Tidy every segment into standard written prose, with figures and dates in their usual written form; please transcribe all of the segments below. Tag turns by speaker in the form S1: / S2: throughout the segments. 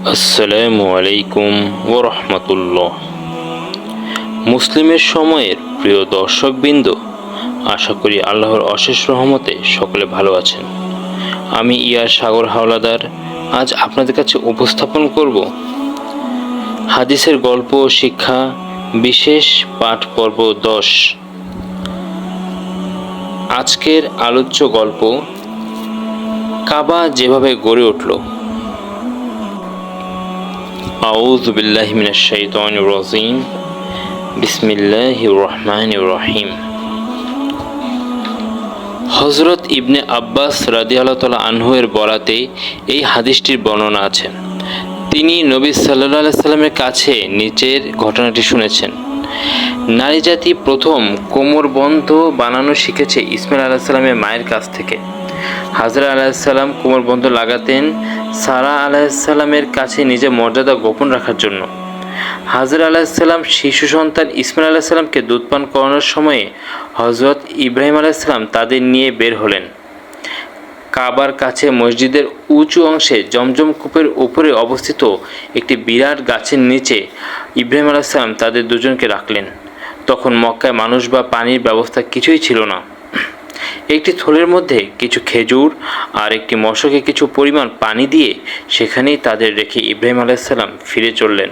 S1: আসসালামু আলাইকুম ওয়া রাহমাতুল্লাহ। মুসলিমের সময়ের প্রিয় দর্শকবৃন্দ, আশা করি আল্লাহর অশেষ রহমতে সকলে ভালো আছেন। আমি ইয়ার সাগর হাওলাদার আজ আপনাদের কাছে উপস্থাপন করব হাদিসের গল্প ও শিক্ষা বিশেষ পাঠ পর্ব 10। আজকের আলোচ্য গল্প কাবা যেভাবে গড়ে উঠল। আউযু বিল্লাহি মিনাশ শাইতানির রাজিম। বিসমিল্লাহির রহমানির রহিম। হযরত ইবনে আব্বাস রাদিয়াল্লাহু তাআলা আনহু এর বরাতে এই হাদিসটির বর্ণনা আছে। তিনি নবী সাল্লাল্লাহু আলাইহি সাল্লামের কাছে নিচের ঘটনাটি শুনেছেন। নারী জাতি প্রথম কোমরবন্ধ বানানো শিখেছে ইসমাইল আলাইহিস সালামের মায়ের কাছ থেকে। হাজরা আলাইহিস সালাম কোমরবন্ধ লাগাতেন সারা আলাইহিস সালামের কাছে নিজের মর্যাদা গোপন রাখার জন্য। হাজরা আলাইহিস সালাম শিশু সন্তান ইসমাইল আলাইহিস সালামকে দুধ পান করানোর সময়ে হযরত ইব্রাহিম আলাইহিস সালাম তাদের নিয়ে বের হলেন। কাবার কাছে মসজিদের উঁচু অংশে জমজম কূপের উপরে অবস্থিত একটি বিরাট গাছের নিচে ইব্রাহিম আলাইহিস সালাম তাদের দুজনকে রাখলেন। তখন মক্কায় মানুষ বা পানির ব্যবস্থা কিছুই ছিল না। একটি থলের মধ্যে কিছু খেজুর আর একটি মশকে কিছু পরিমাণ পানি দিয়ে সেখানেই তাদের রেখে ইব্রাহিম আলাইহিস সালাম ফিরে চললেন।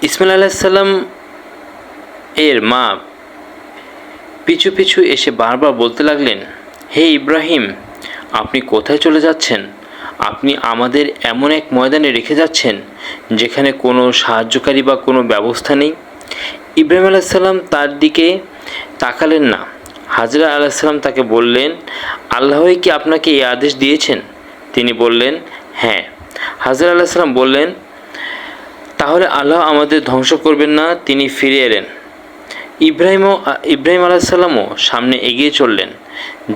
S1: ইসমাইল আলাইহিস সালাম এর মা পিছু পিছু এসে বারবার বলতে লাগলেন, হে ইব্রাহিম, আপনি কোথায় চলে যাচ্ছেন? আপনি আমাদের এমন এক ময়দানে রেখে যাচ্ছেন যেখানে কোনো সাহায্যকারী বা কোনো ব্যবস্থা নেই। ইব্রাহিম আলাইহিস সালাম তার দিকে তাকালেন না। হাজরা আলাইহিস সালাম তাকে বললেন, আল্লাহই কি আপনাকে এই আদেশ দিয়েছেন? তিনি বললেন, হ্যাঁ। হাজরা আলাইহিস সালাম বললেন, তাহলে আল্লাহ আমাদের ধ্বংস করবেন না। তিনি ফিরে এলেন। ইব্রাহিম আলাইহিস সালামও সামনে এগিয়ে চললেন।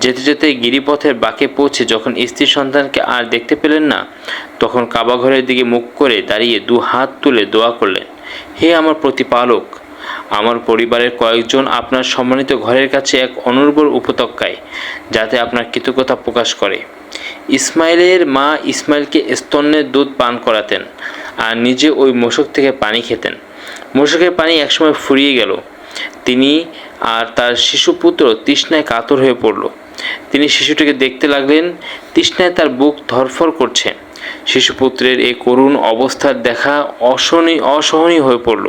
S1: যেতে যেতে গিরিপথের বাঁকে পৌঁছে যখন স্ত্রী সন্তানকে আর দেখতে পেলেন না, তখন কাবা ঘরের দিকে মুখ করে দাঁড়িয়ে দু হাত তুলে দোয়া করলেন, হে আমার প্রতিপালক, আমার পরিবারের কয়েকজন আপনার সম্মানিত ঘরের কাছে এক অনুর্বর উপত্যকায় যাতে আপনার কৃতজ্ঞতা প্রকাশ করে। ইসমাইলের মা ইসমাইলকে স্তন্যের দুধ পান করাতেন আর নিজে ওই মশক থেকে পানি খেতেন। মশকের পানি একসময় ফুরিয়ে গেল। তিনি আর তার শিশুপুত্র তৃষ্ণায় কাতর হয়ে পড়ল। তিনি শিশুটিকে দেখতে লাগলেন। তৃষ্ণায় তার বুক ধরফর করছে। শিশুপুত্রের এই করুণ অবস্থার দেখা অসহনীয় হয়ে পড়ল।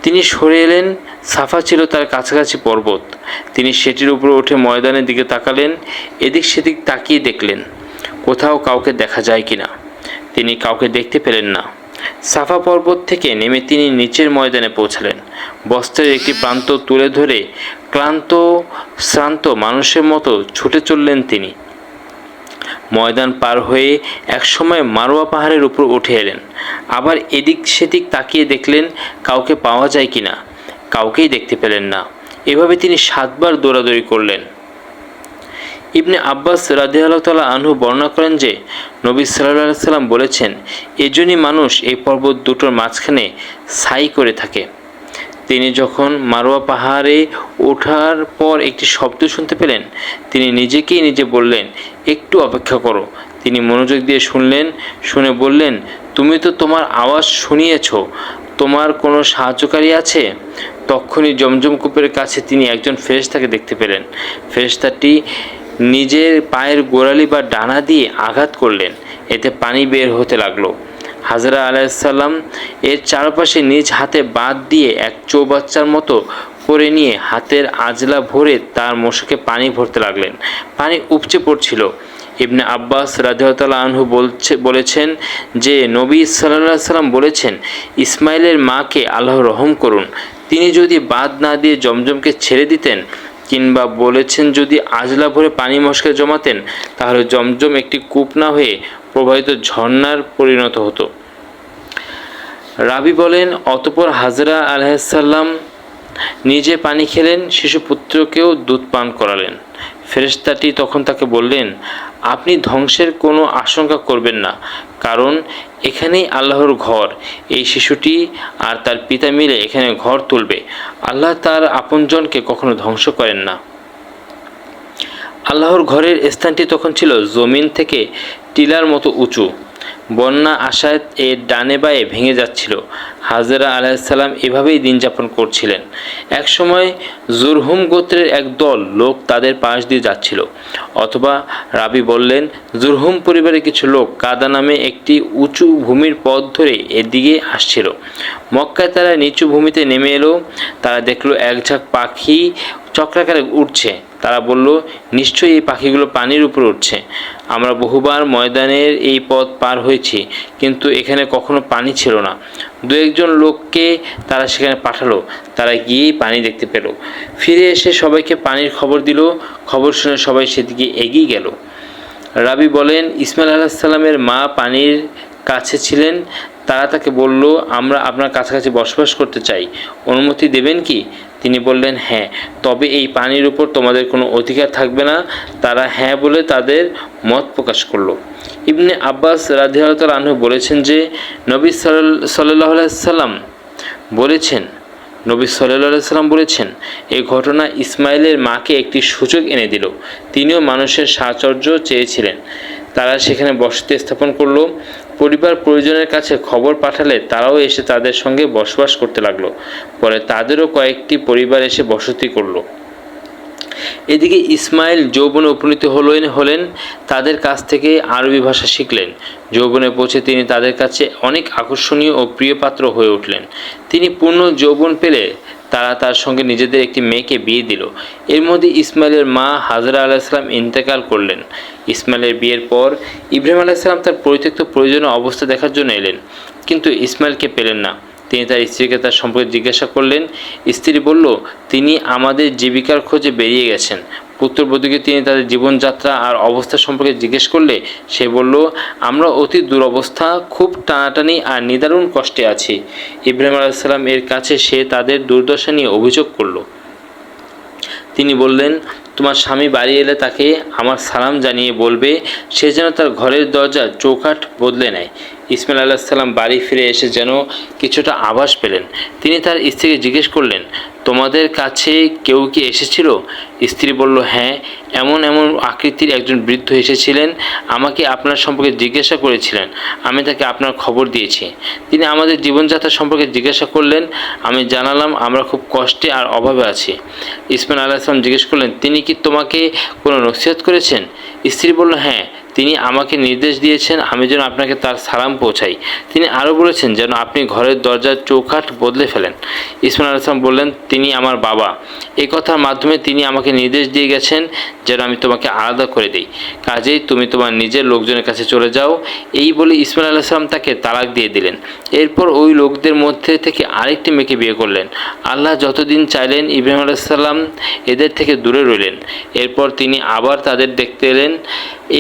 S1: তিনি সরে এলেন। সাফা ছিল তার কাছাকাছি পর্বত। তিনি সেটির উপরে উঠে ময়দানের দিকে তাকালেন। এদিক সেদিক তাকিয়ে দেখলেন কোথাও কাউকে দেখা যায় কিনা। তিনি কাউকে দেখতে পেলেন না। সাফা পর্বত থেকে নেমে তিনি নিচের ময়দানে পৌঁছালেন। বস্ত্রের একটি প্রান্ত তুলে ধরে ক্লান্ত শ্রান্ত মানুষের মতো ছুটে চললেন তিনি। ময়দান পার হয়ে একসময় মারওয়া পাহাড়ের উপর উঠে এলেন। আবার এদিক সেদিক তাকিয়ে দেখলেন কাউকে পাওয়া যায় কিনা। কাউকেই দেখতে পেলেন না। এভাবে তিনি 7 বার দৌড়াদৌড়ি করলেন। ইবনে আব্বাস রাদিয়াল্লাহু তাআলা আনহু বর্ণনা করেন যে নবী সাল্লাল্লাহু আলাইহি সাল্লাম বলেছেন, এজন্যই মানুষ এই পর্বত দুটোর মাঝখানে ছাই করে থাকে। তিনি যখন মারওয়া পাহাড়ে ওঠার পর একটি শব্দ শুনতে পেলেন, তিনি নিজে বললেন, একটু অপেক্ষা করো। তিনি মনোযোগ দিয়ে শুনলেন। শুনে বললেন, তুমি তো তোমার আওয়াজ শুনিয়েছ, তোমার কোনো সাহায্যকারী আছে? তখনই জমজম কূপের কাছে তিনি একজন ফেরেশতাকে দেখতে পেলেন। ফেরেশতাটি নিজের পায়ের গোড়ালি বা ডানা দিয়ে আঘাত করলেন। এতে পানি বের হতে লাগলো। হাজরা আলাইহিস সালাম এর চারপাশে নিজ হাতে বাঁধ দিয়ে এক চৌবাচ্চার মতো করে নিয়ে হাতের আজলা ভরে তার মশকে পানি ভরতে লাগলেন। পানি উপচে পড়ছিল। ইবনে আব্বাস রাদিয়াল্লাহু তাআলা আনহু বলেছেন যে নবী সাল্লাল্লাহু আলাইহি সাল্লাম বলেছেন, ইসমাইলের মাকে আল্লাহ রহম করুন, তিনি যদি বাঁধ না দিয়ে জমজমকে ছেড়ে দিতেন কিংবা বলেছেন যদি আজলা ভরে পানি মশকে জমাতেন, তাহলে জমজম একটি কূপ না হয়ে প্রবাহিত ঝর্ণার পরিণত হতো। রাবি বলেন, অতঃপর হাজরা আলাইহিস সালাম নিজে পানি খেলেন, শিশুপুত্রকেও দুধ পান করালেন। ফেরেশতাটি তখন তাকে বললেন, আপনি ধ্বংসের কোনো আশঙ্কা করবেন না, কারণ এখানেই আল্লাহর ঘর। এই শিশুটি আর তার পিতা মিলে এখানে ঘর তুলবে। আল্লাহ তার আপনজনকে কখনো ধ্বংস করেন না। আল্লাহর ঘরের স্থানটি তখন ছিল জমিন থেকে টিলার মতো উঁচু। বন্যা আসায় এর ডানে বায়ে ভেঙে যাচ্ছিল। হাজেরা আলাইহিসসালাম এভাবেই দিন যাপন করছিলেন। একসময় জুরহুম গোত্রের এক দল লোক তাদের পাশ দিয়ে যাচ্ছিল। অথবা রাবি বললেন, জুরহুম পরিবারের কিছু লোক কাদা নামে একটি উঁচু ভূমির পথ ধরে এদিকে আসছিল। মক্কায় তারা নিচু ভূমিতে নেমে এলো। তারা দেখলো এক ঝাঁক পাখি চক্রাকারে উঠছে। তারা বলল, নিশ্চয়ই এই পাখিগুলো পানির উপর উঠছে। আমরা বহুবার ময়দানের এই পথ পার হয়েছি, কিন্তু এখানে কখনো পানি ছিল না। দু একজন লোককে তারা সেখানে পাঠালো। তারা গিয়েই পানি দেখতে পেল। ফিরে এসে সবাইকে পানির খবর দিল। খবর শুনে সবাই সেদিকে এগিয়ে গেল। রাবি বলেন, ইসমাইল আলাইহিসসালামের মা পানির কাছে ছিলেন। তারা তাকে বলল, আমরা আপনার কাছাকাছি বসবাস করতে চাই, অনুমতি দেবেন কি? তিনি বললেন, হ্যাঁ, তবে এই পানির উপর তোমাদের কোনো অধিকার থাকবে না। তারা হ্যাঁ বলে তাদের মত প্রকাশ করলো। ইবনে আব্বাস রাদিয়াল্লাহু তাআলা আনহু বলেছেন যে নবী সাল্লাল্লাহু আলাইহি সাল্লাম বলেছেন, এই ঘটনা ইসমাইলের মাকে একটি সুযোগ এনে দিল। তিনিও মানুষের সাহচর্য চেয়েছিলেন। তারা সেখানে বসতি স্থাপন করল। পরিবার পরিজনের কাছে খবর পাঠালে তারাও এসে তাদের সঙ্গে বসবাস করতে লাগলো। পরে তাদেরও কয়েকটি পরিবার এসে বসতি করলো। এদিকে ইসমাইল যৌবনে উপনীত হলেন। তাদের কাছ থেকে আরবি ভাষা শিখলেন। যৌবনে পৌঁছে তিনি তাদের কাছে অনেক আকর্ষণীয় ও প্রিয় পাত্র হয়ে উঠলেন। তিনি পূর্ণ যৌবন পেলে তারা তার সঙ্গে নিজেদের একটি মেয়েকে বিয়ে দিল। এর মধ্যে ইসমাইলের মা হাজরা আলাইহিসসালাম ইন্তেকাল করলেন। ইসমাইলের বিয়ের পর ইব্রাহিম আলাইহিসসালাম তার পরিত্যক্ত প্রয়োজনীয় অবস্থা দেখার জন্য এলেন, কিন্তু ইসমাইলকে পেলেন না। তিনি তার স্ত্রীকে তার সম্পর্কে জিজ্ঞাসা করলেন। স্ত্রী বলল, তিনি আমাদের জীবিকার খোঁজে বেরিয়ে গেছেন। পুত্রবধূকে তিনি তাদের জীবনযাত্রা আর অবস্থা সম্পর্কে জিজ্ঞেস করলে সে বলল, আমরা অতি দুরবস্থা, খুব টানাটানি আর নিদারুণ কষ্টে আছি। ইব্রাহিম আলাইহিসসালাম এর কাছে সে তাদের দুর্দশা নিয়ে অভিযোগ করল। তিনি বললেন, তোমার স্বামী বাড়ি এলে তাকে আমার সালাম জানিয়ে বলবে সে যেন তার ঘরের দরজা চৌকাঠ বদলে নেয়। ইসমাইল আলাইহিসসালাম বাড়ি ফিরে এসে যেন কিছুটা আভাস পেলেন। তিনি তার স্ত্রীকে জিজ্ঞেস করলেন, তোমাদের কাছে কেউ কি এসেছিল? স্ত্রী বলল, হ্যাঁ, এমন এমন আকৃতির একজন বৃদ্ধ এসেছিলেন। আমাকে আপনার সম্পর্কে জিজ্ঞাসা করেছিলেন। আমি তাকে আপনার খবর দিয়েছি। তিনি আমাদের জীবনযাত্রা সম্পর্কে জিজ্ঞাসা করলেন। আমি জানালাম আমরা খুব কষ্টে আর অভাবে আছি। ইসমাইল আলাইহিসসালাম জিজ্ঞেস করলেন, তিনি কি তোমাকে কোনো নসিহত করেছেন? স্ত্রী বলল, হ্যাঁ, তিনি আমাকে নির্দেশ দিয়েছেন আমি যেন আপনাকে তার সালাম পৌঁছাই। তিনি আরও বলেছেন যেন আপনি ঘরের দরজার চৌকাঠ বদলে ফেলেন। ইসমাইল আলাইহিসসালাম বললেন, তিনি আমার বাবা। এই কথার মাধ্যমে তিনি আমাকে নির্দেশ দিয়ে গেছেন যেন আমি তোমাকে আলাদা করে দিই। কাজেই তুমি তোমার নিজের লোকজনের কাছে চলে যাও। এই বলে ইসমাইল আলাইহিসসালাম তাকে তালাক দিয়ে দিলেন। এরপর ওই লোকদের মধ্যে থেকে আরেকটি মেয়েকে বিয়ে করলেন। আল্লাহ যতদিন চাইলেন ইব্রাহিম আলাইহিসসালাম এদের থেকে দূরে রইলেন। এরপর তিনি আবার তাদের দেখতে এলেন।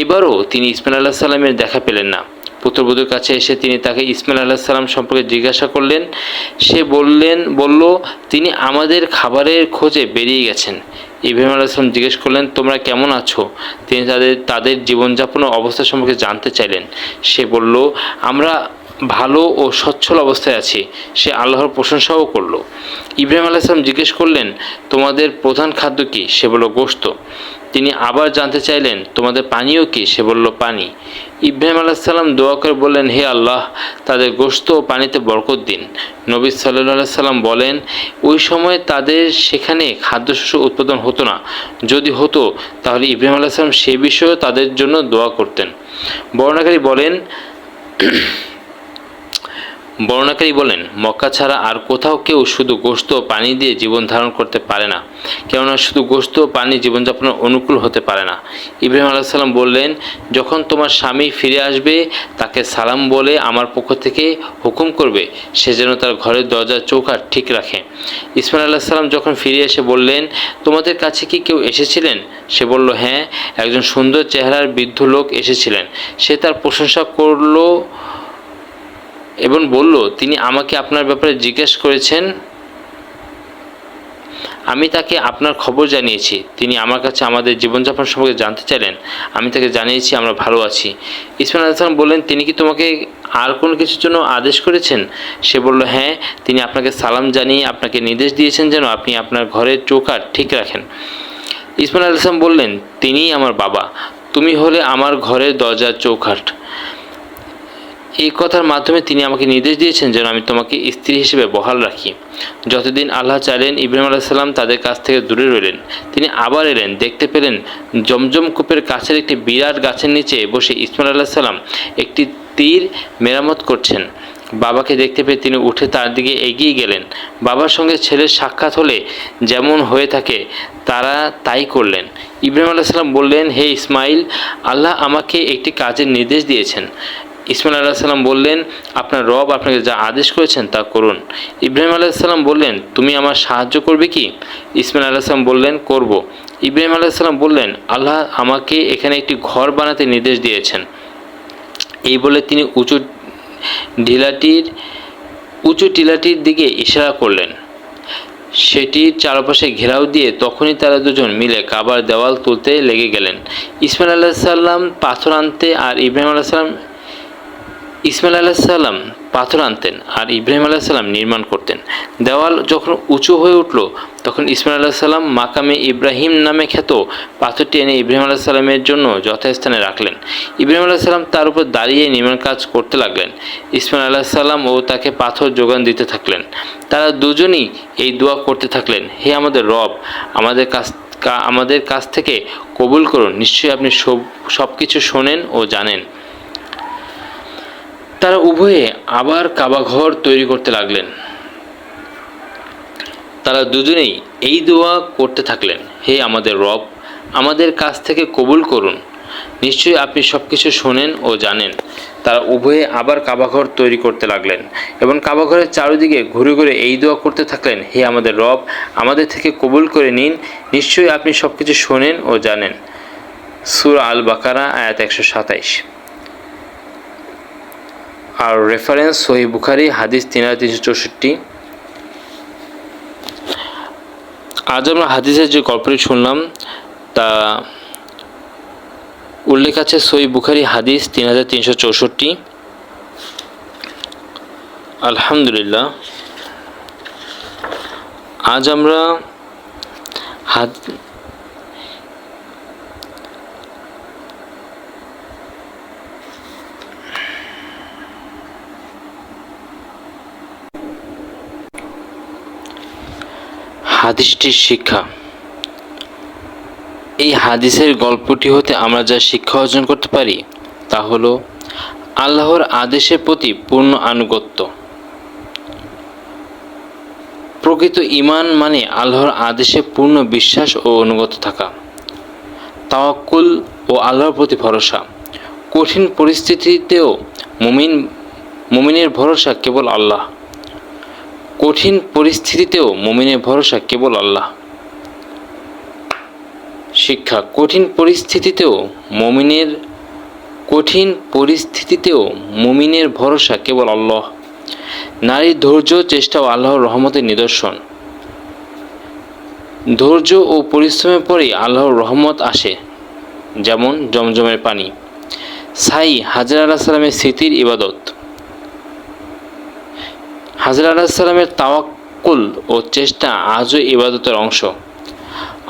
S1: এবারও তিনি ইসমাইল আলাইহিসসালামের দেখা পেলেন না। পুত্রবধূর কাছে এসে তিনি তাকে ইসমাইল আলাইহিসসালাম সম্পর্কে জিজ্ঞাসা করলেন। সে বলল, তিনি আমাদের খাবারের খোঁজে বেরিয়ে গেছেন। ইব্রাহিম আলাইহিসসালাম জিজ্ঞেস করলেন, তোমরা কেমন আছো? তিনি তাদের জীবনযাপন ও অবস্থা সম্পর্কে জানতে চাইলেন। সে বলল, আমরা ভালো ও সচ্ছল অবস্থায় আছি। সে আল্লাহর প্রশংসাও করল। ইব্রাহিম আলাইহিসসালাম জিজ্ঞেস করলেন, তোমাদের প্রধান খাদ্য কী? সে বলল, গোশত। তিনি আবার জানতে চাইলেন, তোমাদের পানীয় কী? সে বলল, পানি। ইব্রাহিম আলাইহিসসালাম দোয়া করে বললেন, হে আল্লাহ, তাদের গোশত ও পানিতে বরকত দিন। নবী সাল্লাল্লাহু আলাইহি সাল্লাম বলেন, ওই সময় তাদের সেখানে খাদ্যশস্য উৎপাদন হতো না। যদি হতো তাহলে ইব্রাহিম আলাইহিসসালাম সে বিষয়েও তাদের জন্য দোয়া করতেন। বর্ণনাকারী বলেন, মক্কা ছাড়া আর কোথাও কেউ শুধু গোশত ও পানি দিয়ে জীবন ধারণ করতে পারে না, কেননা শুধু গোশত ও পানি জীবনযাপনের অনুকূল হতে পারে না। ইব্রাহিম আলাইহিসসালাম বললেন, যখন তোমার স্বামী ফিরে আসবে তাকে সালাম বলে আমার পক্ষ থেকে হুকুম করবে সে যেন তার ঘরের দরজার চৌকাঠ ঠিক রাখে। ইসমাইল আলাইহিসসালাম যখন ফিরে এসে বললেন, তোমাদের কাছে কি কেউ এসেছিলেন? সে বলল, হ্যাঁ, একজন সুন্দর চেহারার বৃদ্ধ লোক এসেছিলেন। সে তার প্রশংসা করল এবং বলল, তিনি আমাকে আপনার ব্যাপারে জিজ্ঞেস করেছেন। আমি তাকে আপনার খবর জানিয়েছি। তিনি আমার কাছে আমাদের জীবনযাপন সম্পর্কে জানতে চাইলেন। আমি তাকে জানিয়েছি আমরা ভালো আছি। ইসমাইল আলাইহিসসালাম বললেন, তিনি কি তোমাকে আর কোনো কিছুর জন্য আদেশ করেছেন? সে বলল, হ্যাঁ, তিনি আপনাকে সালাম জানিয়ে আপনাকে নির্দেশ দিয়েছেন যেন আপনি আপনার ঘরের চৌকাঠ ঠিক রাখেন। ইসমাইল আলাইহিস সালাম বললেন, তিনিই আমার বাবা, তুমি হলে আমার ঘরের দরজার চৌকাঠ। এই কথার মাধ্যমে তিনি আমাকে নির্দেশ দিয়েছেন যেন আমি তোমাকে স্ত্রী হিসেবে বহাল রাখি। যতদিন আল্লাহ চাইলেন ইব্রাহিম আলাইহিস সালাম তাদের কাছ থেকে দূরে রইলেন। তিনি আবার এলেন, দেখতে পেলেন জমজম কূপের কাছের একটি বিরাট গাছের নিচে বসে ইসমাইল আলাইহিস সালাম একটি তীর মেরামত করছেন। বাবাকে দেখতে পেয়ে তিনি উঠে তার দিকে এগিয়ে গেলেন। বাবার সঙ্গে ছেলের সাক্ষাৎ হলে যেমন হয়ে থাকে তারা তাই করলেন। ইব্রাহিম আলাইহিস সালাম বললেন, হে ইসমাইল, আল্লাহ আমাকে একটি কাজের নির্দেশ দিয়েছেন। ইসমাইল আলাইহিস সালাম বললেন, আপনার রব আপনাকে যা আদেশ করেছেন তা করুন। ইব্রাহিম আলাইহিস সালাম বললেন, তুমি আমার সাহায্য করবে কি? ইসমাইল আলাইহিস সালাম বললেন, করব। ইব্রাহিম আলাইহিস সালাম বললেন, আল্লাহ আমাকে এখানে একটি ঘর বানাতে নির্দেশ দিয়েছেন। এই বলে তিনি উঁচু টিলাটির দিকে ইশারা করলেন। সেটির চারপাশে ঘেরাও দিয়ে তখনই তারা দুজন মিলে কাবার দেওয়াল তুলতে লেগে গেলেন। ইসমাইল আলাইহিস সালাম পাথর আনতে আর ইব্রাহিম আলাইহিস সালাম ইসমাইল আলাইহিস সালাম পাথর আনতেন আর ইব্রাহিম আলাইহিস সালাম নির্মাণ করতেন। দেওয়াল যখন উঁচু হয়ে উঠল তখন ইসমাইল আলাইহিস সালাম মাকামে ইব্রাহিম নামে খ্যাত পাথরটি এনে ইব্রাহিম আলাইহিস সালামের জন্য যথাস্থানে রাখলেন। ইব্রাহিম আলাইহিস সালাম তার উপর দাঁড়িয়ে নির্মাণ কাজ করতে লাগলেন। ইসমাইল আলাইহিস সালাম ও তাকে পাথর যোগান দিতে থাকলেন। তারা দুজনই এই দোয়া করতে থাকলেন, হে আমাদের রব, আমাদের কাছ থেকে কবুল করুন, নিশ্চয়ই আপনি সব কিছু শোনেন ও জানেন। তারা উভয়ে আবার কাবাঘর তৈরি করতে লাগলেন। তারা দুজনেই এই দোয়া করতে থাকলেন, হে আমাদের রব, আমাদের কাছ থেকে কবুল করুন, নিশ্চয়ই আপনি সব কিছু শোনেন ও জানেন। তারা উভয়ে আবার কাবাঘর তৈরি করতে লাগলেন এবং কাবাঘরের চারিদিকে ঘুরে ঘুরে এই দোয়া করতে থাকলেন, হে আমাদের রব, আমাদের থেকে কবুল করে নিন, নিশ্চয়ই আপনি সব কিছু শোনেন ও জানেন। সূরা আল বাকারা আয়াত 127। আর রেফারেন্স সহিহ বুখারী হাদিস 3364। আজ আমরা হাদিসের যে গল্পটি শুনলাম তা উল্লেখ আছে সহিহ বুখারী হাদিস 3364। আলহামদুলিল্লাহ, আজ আমরা হাদিসটির শিক্ষা। এই হাদিসের গল্পটি হতে আমরা যা শিক্ষা অর্জন করতে পারি তা হলো আল্লাহর আদেশের প্রতি পূর্ণ আনুগত্য। প্রকৃত ঈমান মানে আল্লাহর আদেশে পূর্ণ বিশ্বাস ও অনুগত থাকা, তাওয়াক্কুল ও আল্লাহর প্রতি ভরসা। কঠিন পরিস্থিতিতেও মুমিনের ভরসা কেবল আল্লাহ। কঠিন পরিস্থিতিতেও মুমিনের ভরসা কেবল আল্লাহ। শিক্ষা। কঠিন পরিস্থিতিতেও মুমিনের ভরসা কেবল আল্লাহ। নারীর ধৈর্য, চেষ্টা ও আল্লাহর রহমতের নিদর্শন। ধৈর্য ও পরিশ্রমের পরেই আল্লাহর রহমত আসে, যেমন জমজমের পানি। হাজরা আলাইহিস সালামের স্মৃতির ইবাদত। হাজরা আলাইহিস সালামের তাওয়াক্কুল ও চেষ্টা আজও ইবাদতের অংশ।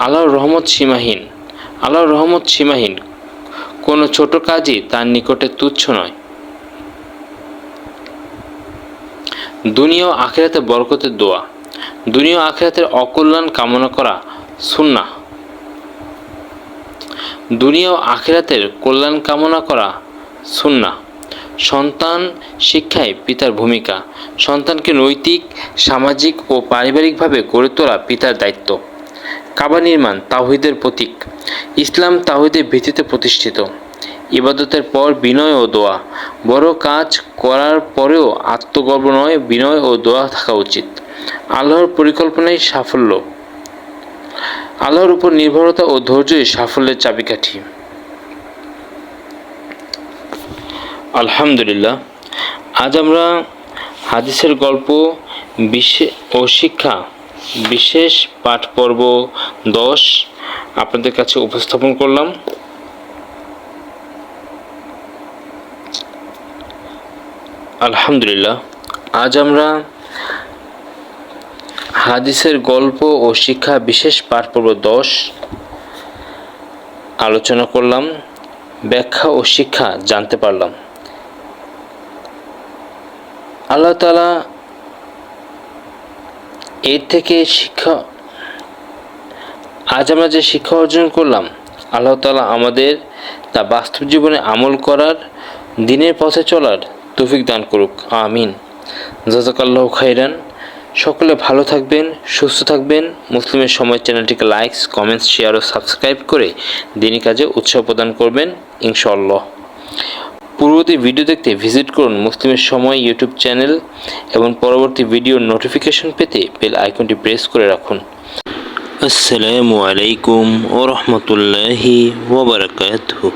S1: আল্লাহর রহমত সীমাহীন। কোনো ছোট কাজই তার নিকটে তুচ্ছ নয়। দুনিয়া ও আখিরাতে বরকতের দোয়া। দুনিয়া ও আখিরাতের অকল্যাণ কামনা করা সুন্নাহ। দুনিয়া ও আখিরাতের কল্যাণ কামনা করা সুন্নাহ। সন্তান শিক্ষায় পিতার ভূমিকা। সন্তানকে নৈতিক, সামাজিক ও পারিবারিকভাবে গড়ে তোলা পিতার দায়িত্ব। কাবা নির্মাণ তাওহীদের প্রতীক। ইসলাম তাওহীদের ভিত্তিতে প্রতিষ্ঠিত। ইবাদতের পর বিনয় ও দোয়া। বড় কাজ করার পরেও আত্মগর্ব নয়, বিনয় ও দোয়া থাকা উচিত। আল্লাহর পরিকল্পনাই সাফল্য। আল্লাহর উপর নির্ভরতা ও ধৈর্যই সাফল্যের চাবিকাঠি। আলহামদুলিল্লাহ, আজ আমরা হাদিসের গল্প ও শিক্ষা বিশেষ পাঠ পর্ব 10 আপনাদের কাছে উপস্থাপন করলাম। আলহামদুলিল্লাহ, আজ আমরা হাদিসের গল্প ও শিক্ষা বিশেষ পাঠ পর্ব 10 আলোচনা করলাম, ব্যাখ্যা ও শিক্ষা জানতে পারলাম। আল্লাহ তাআলা এর থেকে আজ আমরা যে শিক্ষা অর্জন করলাম, আল্লাহ তাআলা আমাদের তা বাস্তব জীবনে আমল করার, দিনের পথে চলার তৌফিক দান করুক। আমিন। জাযাকাল্লাহু খাইরান। সকলে ভালো থাকবেন, সুস্থ থাকবেন। মুসলিমের সময় চ্যানেলটিকে লাইক, কমেন্টস, শেয়ার ও সাবস্ক্রাইব করে দিনী কাজে উৎসাহ প্রদান করবেন ইনশাআল্লাহ। পূর্ববর্তী ভিডিও দেখতে ভিজিট করুন মুসলিমের সময় ইউটিউব চ্যানেল এবং পরবর্তী ভিডিওর নোটিফিকেশন পেতে বেল আইকনটি প্রেস করে রাখুন। আসসালামু আলাইকুম ওয়া রাহমাতুল্লাহি ওয়া বারাকাতুহু।